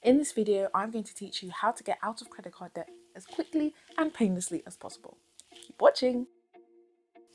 In this video, I'm going to teach you how to get out of credit card debt as quickly and painlessly as possible. Keep watching!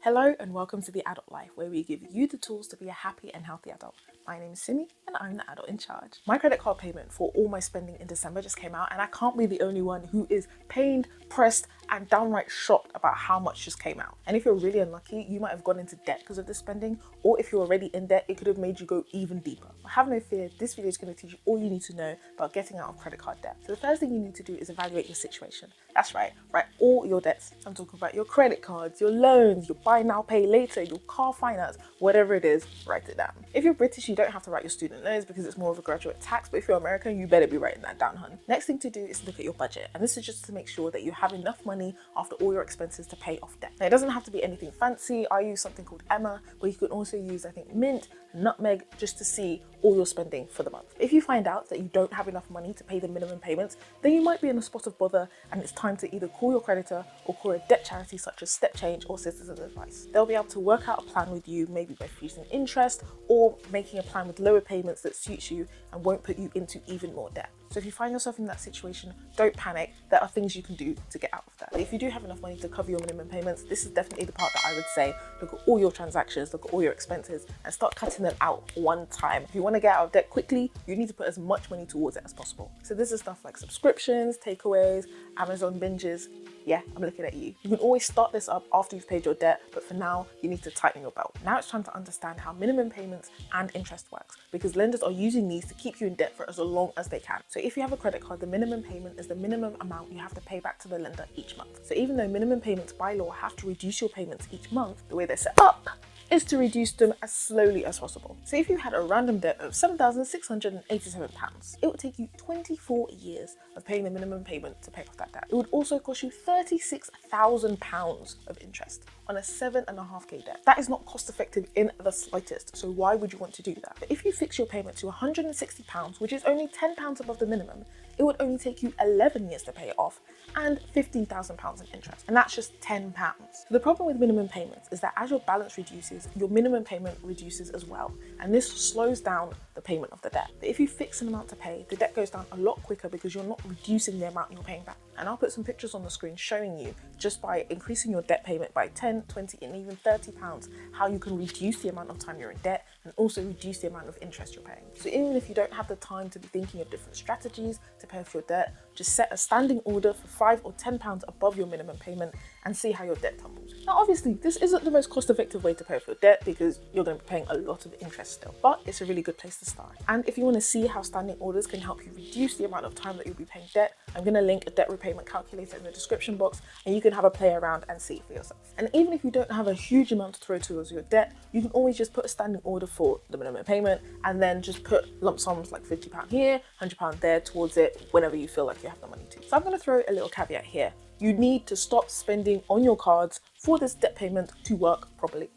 Hello and welcome to The Adult Life, where we give you the tools to be a happy and healthy adult. My name is Simi and I'm the adult in charge. My credit card payment for all my spending in December just came out, and I can't be the only one who is pained, pressed and downright shocked about how much just came out. And if you're really unlucky, you might have gone into debt because of this spending, or if you're already in debt, it could have made you go even deeper. But have no fear, this video is going to teach you all you need to know about getting out of credit card debt. So the first thing you need to do is evaluate your situation. That's right, write all your debts. I'm talking about your credit cards, your loans, your buy now, pay later, your car finance, whatever it is, write it down. If you're British, you don't have to write your student loans because it's more of a graduate tax, but if you're American, you better be writing that down, hun. Next thing to do is look at your budget, and this is just to make sure that you have enough money after all your expenses to pay off debt. Now, it doesn't have to be anything fancy. I use something called Emma, but you can also use, I think, Mint, Nutmeg, just to see all your spending for the month. If you find out that you don't have enough money to pay the minimum payments, then you might be in a spot of bother, and it's time to either call your creditor or call a debt charity such as Step Change or Citizens Advice. They'll be able to work out a plan with you, maybe by fusing interest or making a plan with lower payments that suits you and won't put you into even more debt. So if you find yourself in that situation, don't panic. There are things you can do to get out of that. But if you do have enough money to cover your minimum payments, this is definitely the part that I would say, look at all your transactions, look at all your expenses and start cutting them out one time. If you want to get out of debt quickly, you need to put as much money towards it as possible. So this is stuff like subscriptions, takeaways, Amazon binges. Yeah, I'm looking at you. You can always start this up after you've paid your debt, but for now, you need to tighten your belt. Now it's time to understand how minimum payments and interest works, because lenders are using these to keep you in debt for as long as they can. So if you have a credit card, the minimum payment is the minimum amount you have to pay back to the lender each month. So even though minimum payments by law have to reduce your payments each month, the way they're set up is to reduce them as slowly as possible. So if you had a random debt of £7,687, it would take you 24 years of paying the minimum payment to pay off that debt. It would also cost you £36,000 of interest on a 7.5k debt. That is not cost effective in the slightest, so why would you want to do that? But if you fix your payment to £160, which is only £10 above the minimum, it would only take you 11 years to pay it off and £15,000 in interest, and that's just £10. So the problem with minimum payments is that as your balance reduces, your minimum payment reduces as well, and this slows down the payment of the debt. But if you fix an amount to pay, the debt goes down a lot quicker because you're not reducing the amount you're paying back. And I'll put some pictures on the screen showing you, just by increasing your debt payment by 10, 20 and even £30, how you can reduce the amount of time you're in debt and also reduce the amount of interest you're paying. So even if you don't have the time to be thinking of different strategies to pay off your debt, just set a standing order for £5 or £10 above your minimum payment and see how your debt tumbles. Now obviously this isn't the most cost-effective way to pay off your debt because you're going to be paying a lot of interest still, but it's a really good place to start. And if you want to see how standing orders can help you reduce the amount of time that you'll be paying debt, I'm going to link a debt repayment calculator in the description box and you can have a play around and see for yourself. And even if you don't have a huge amount to throw towards your debt, you can always just put a standing order for the minimum payment and then just put lump sums like £50 here, £100 there towards it whenever you feel like you have the money to. So I'm going to throw a little caveat here. You need to stop spending on your cards for this debt payment to work properly.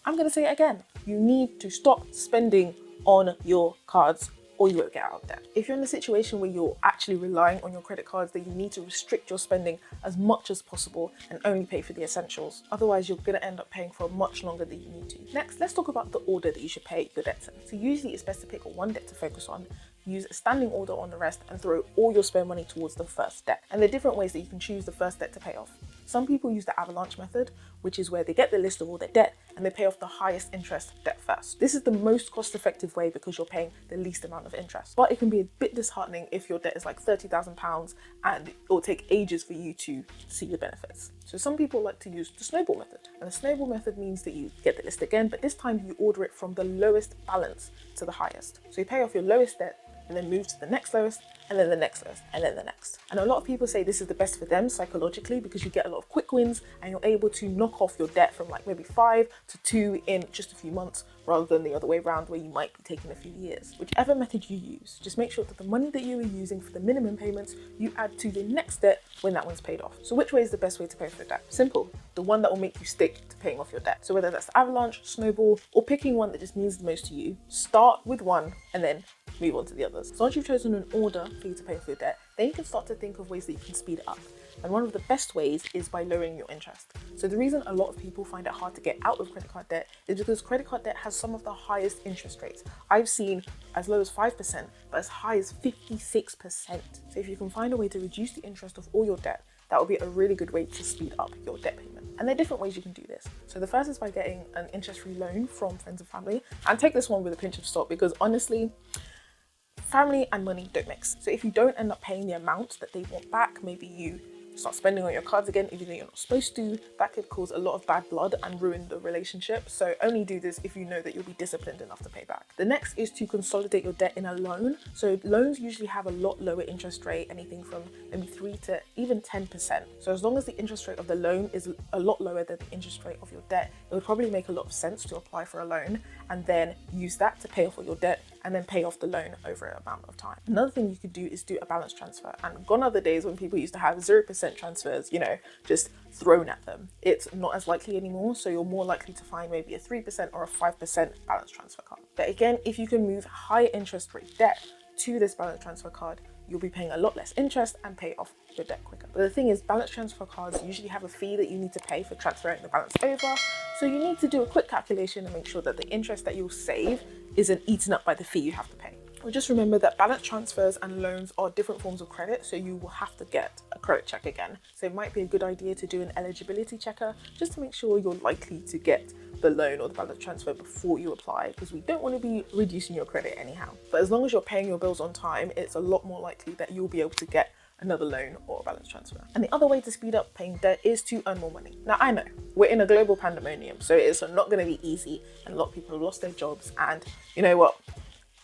I'm going to say it again. You need to stop spending on your cards or you won't get out of debt. If you're in a situation where you're actually relying on your credit cards, then you need to restrict your spending as much as possible and only pay for the essentials. Otherwise, you're going to end up paying for much longer than you need to. Next, let's talk about the order that you should pay your debts in. So usually it's best to pick one debt to focus on, use a standing order on the rest and throw all your spare money towards the first debt. And there are different ways that you can choose the first debt to pay off. Some people use the avalanche method, which is where they get the list of all their debt and they pay off the highest interest debt first. This is the most cost-effective way because you're paying the least amount of interest. But it can be a bit disheartening if your debt is like £30,000 and it will take ages for you to see the benefits. So some people like to use the snowball method. And the snowball method means that you get the list again, but this time you order it from the lowest balance to the highest. So you pay off your lowest debt and then move to the next lowest, and then the next lowest, and then the next. And a lot of people say this is the best for them psychologically because you get a lot of quick wins and you're able to knock off your debt from like maybe 5 to 2 in just a few months rather than the other way around where you might be taking a few years. Whichever method you use, just make sure that the money that you are using for the minimum payments, you add to the next debt when that one's paid off. So which way is the best way to pay for your debt? Simple. The one that will make you stick to paying off your debt. So whether that's the avalanche, snowball, or picking one that just means the most to you, start with one and then move on to the others. So once you've chosen an order for you to pay for your debt, then you can start to think of ways that you can speed it up. And one of the best ways is by lowering your interest. So the reason a lot of people find it hard to get out of credit card debt is because credit card debt has some of the highest interest rates. I've seen as low as 5%, but as high as 56%. So if you can find a way to reduce the interest of all your debt, that would be a really good way to speed up your debt payment. And there are different ways you can do this. So the first is by getting an interest-free loan from friends and family. And take this one with a pinch of salt, because honestly, family and money don't mix. So if you don't end up paying the amount that they want back, maybe you start spending on your cards again, even though you're not supposed to, that could cause a lot of bad blood and ruin the relationship. So only do this if you know that you'll be disciplined enough to pay back. The next is to consolidate your debt in a loan. So loans usually have a lot lower interest rate, anything from maybe 3 to even 10%. So as long as the interest rate of the loan is a lot lower than the interest rate of your debt, it would probably make a lot of sense to apply for a loan and then use that to pay off all your debt and then pay off the loan over an amount of time. Another thing you could do is do a balance transfer. And gone are the days when people used to have 0% transfers, just thrown at them. It's not as likely anymore, so you're more likely to find maybe a 3% or a 5% balance transfer card. But again, if you can move higher interest rate debt to this balance transfer card, you'll be paying a lot less interest and pay off your debt quicker. But the thing is, balance transfer cards usually have a fee that you need to pay for transferring the balance over. So you need to do a quick calculation and make sure that the interest that you'll save isn't eaten up by the fee you have to pay. Well, just remember that balance transfers and loans are different forms of credit, so you will have to get a credit check again. So it might be a good idea to do an eligibility checker just to make sure you're likely to get the loan or the balance transfer before you apply, because we don't want to be reducing your credit anyhow. But as long as you're paying your bills on time, it's a lot more likely that you'll be able to get another loan or a balance transfer. And the other way to speed up paying debt is to earn more money. Now, I know we're in a global pandemonium, so it's not going to be easy, and a lot of people have lost their jobs. And you know what?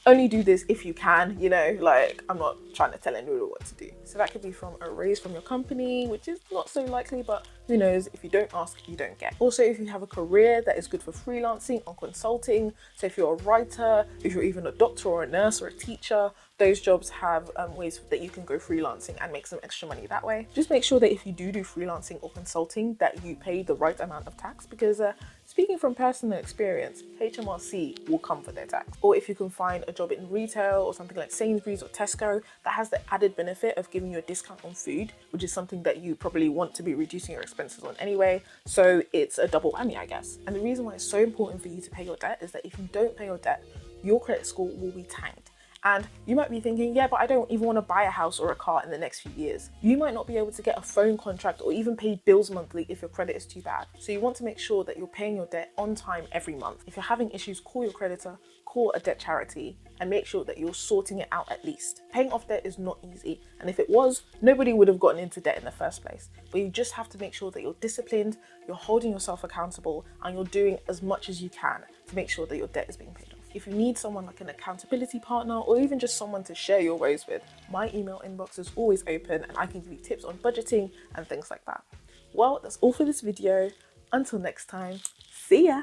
Only do this if you can, I'm not trying to tell anyone what to do. So that could be from a raise from your company, which is not so likely, but who knows, if you don't ask, you don't get. Also, if you have a career that is good for freelancing or consulting, so if you're a writer, if you're even a doctor or a nurse or a teacher, those jobs have ways that you can go freelancing and make some extra money that way. Just make sure that if you do freelancing or consulting, that you pay the right amount of tax, because speaking from personal experience, HMRC will come for their tax. Or if you can find a job in retail or something like Sainsbury's or Tesco that has the added benefit of giving you a discount on food, which is something that you probably want to be reducing your expenses on anyway. So it's a double whammy, I guess. And the reason why it's so important for you to pay your debt is that if you don't pay your debt, your credit score will be tanked. And you might be thinking, yeah, but I don't even want to buy a house or a car in the next few years. You might not be able to get a phone contract or even pay bills monthly if your credit is too bad. So you want to make sure that you're paying your debt on time every month. If you're having issues, call your creditor, call a debt charity, and make sure that you're sorting it out at least. Paying off debt is not easy. And if it was, nobody would have gotten into debt in the first place. But you just have to make sure that you're disciplined, you're holding yourself accountable, and you're doing as much as you can to make sure that your debt is being paid off. If you need someone like an accountability partner or even just someone to share your woes with, my email inbox is always open and I can give you tips on budgeting and things like that. Well, that's all for this video. Until next time, see ya!